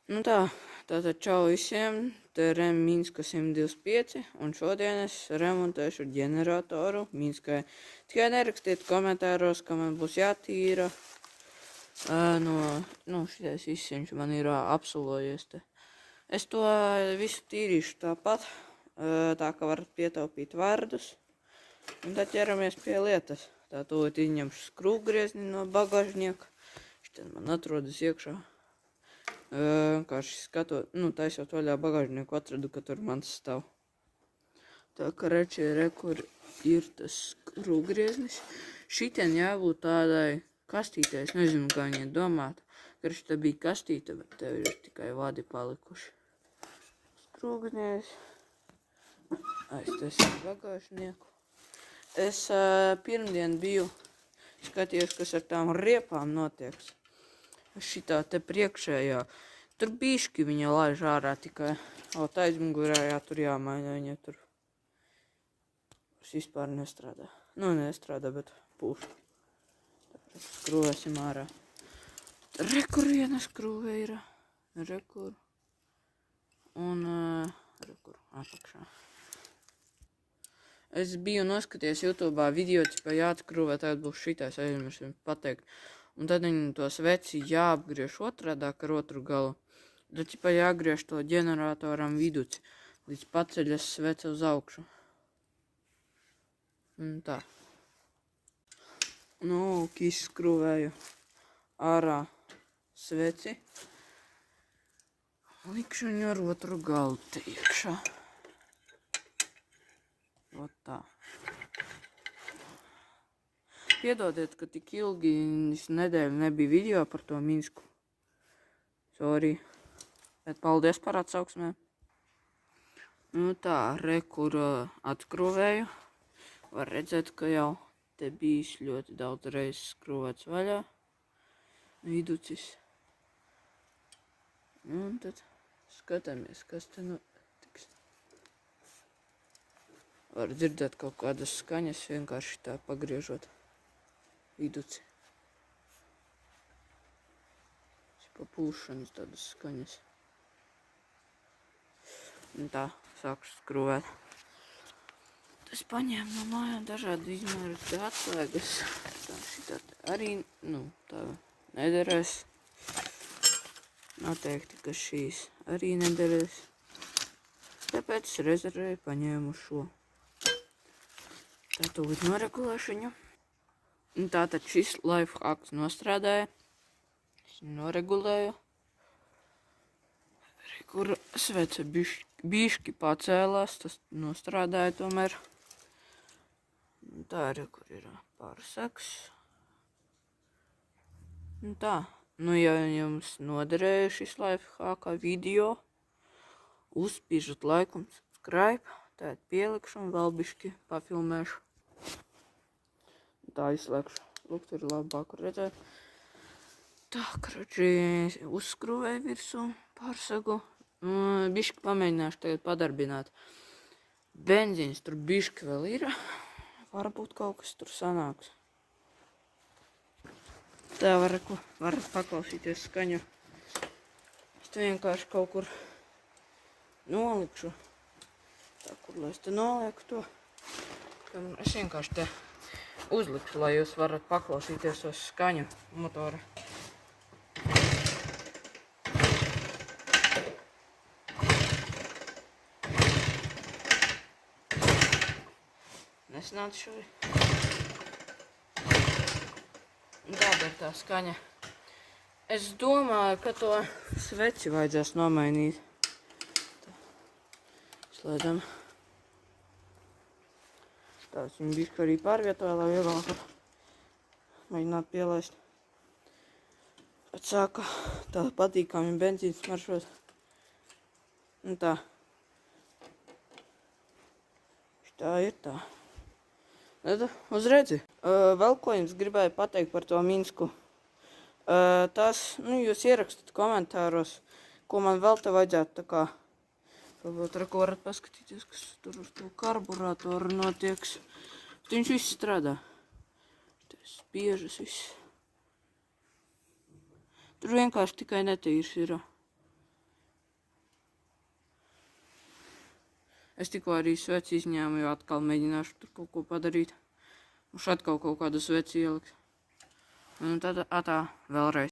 Nu tā, tātad čau visiem, te Rem Minska 125, un šodien es remontēšu ģeneratoru Minskai. Tikai nerakstiet komentāros, ka man būs jātīra. Šitais viss viņš man ir apsulojies te. Es to visu tīrīšu tāpat, tā ka varat pietaupīt vārdus. Un tad ķeramies pie lietas. Tā tūlīt izņemšu skrūvgriezni no bagažnieka. Šitien man atrodas iekšā. Vienkārši skatot, taisot vaļā bagažnieku, atradu, ka tur mans stāv. Tā kā kur ir tas skrūvgrieznis. Šitien jābūt tādai kastītei, es nezinu, kā viņi domāt. Karš te bija kastīte, bet tev ir tikai vadi palikuši. Skrūvgrieznis. Aiztaisīt bagažnieku. Es pirmdien biju skatījos, kas ar tām riepām notieks. Šitā te priekšējā. Tur bišķi viņa laiž ārā tikai. Tā aizmugurējā tur jāmaina viņa tur. Tas vispār nestrādā. Nestrādā, bet pūš. Tā, skrūvēsim ārā. Rekur viena skrūve ir. Rekur. Un rekur apakšā. Es biju noskaties YouTube'ā video, cipa jāatkrūvē, tagad būs šitais, aizmirsim pateikt. Un tad viņi to sveci jāapgriež otrādāk ar otru galu. Tad cipa jāgriež to ģeneratoram viduci, līdz paceļas svece uz augšu. Un tā. Izskrūvēju ārā sveci. Likšu viņu ar otru galu te iekšā. Ot tā. Piedodiet, ka tik ilgi nedēļu nebija video par to Minsku. Sorry. Bet paldies par atsauksmēm. Tā, rekur atskrūvēju. Var redzēt, ka jau te bijis ļoti daudz reizes skrūvēts vaļā. Viducis. Un tad skatāmies, kas te notiks. Var dzirdēt kaut kādas skaņas, vienkārši tā pagriežot viduci. Pa pūšanas tādas skaņas. Un tā, sākšu skrūvēt. Es paņēmu no mājām dažādu izmēru atslēgas. Tā šitā arī, tā nederēs. Noteikti, ka šīs arī nederēs. Tāpēc es rezervēju paņēmu šo. Tā tūlīt noregulēšu viņu. Tātad šis lifehacks nostrādāja. Es noregulēju. Kur svece bišķi pacēlās, tas nostrādāja tomēr. Tā arī, kur ir pārsaks. Tā, ja jums noderēja šis lifehacka video, uzspīžat laiku un subscribe. Tātad pielikšu un vēl bišķi pafilmēšu. Tā izslēgšu. Lūk, tur ir labāk redzēt. Tā, uzskrūvēju virsū pārsagu. Bišķi pamēģināšu tagad padarbināt. Benzīns tur bišķi vēl ir. Varbūt kaut kas tur sanāks. Tā varat paklausīties skaņu. Es te vienkārši kaut kur nolikšu. Tā, kur lai es te nolieku to. Es vienkārši te uzlikšu, lai jūs varat paklausīties uz skaņu motora. Nesanāca šovi. Tāda ir tā skaņa. Es domāju, ka to sveci vajadzēs nomainīt. Tā. Slēdzam. Tā, es viņu bišķi arī pārvietoju, lai vieglāk mēģināt pielaist. Bet sāka tā patīkami benzīns smaršot. Un tā. Tā ir tā. Tad uzredzi. Vēl ko jums gribēju pateikt par to Minsku. Jūs ierakstat komentāros, ko man vēl te vajadzētu tā kā. Varbūt varat paskatīties, kas tur uz to karburātoru notieks. Viņš viss strādā. Tas spiežas viss. Tur vienkārši tikai netīrs ir. Es tikko arī sveci izņēmu, jo atkal mēģināšu tur kaut ko padarīt. Un šeit kaut kādu sveci ielikt. Un tad atā vēlreiz.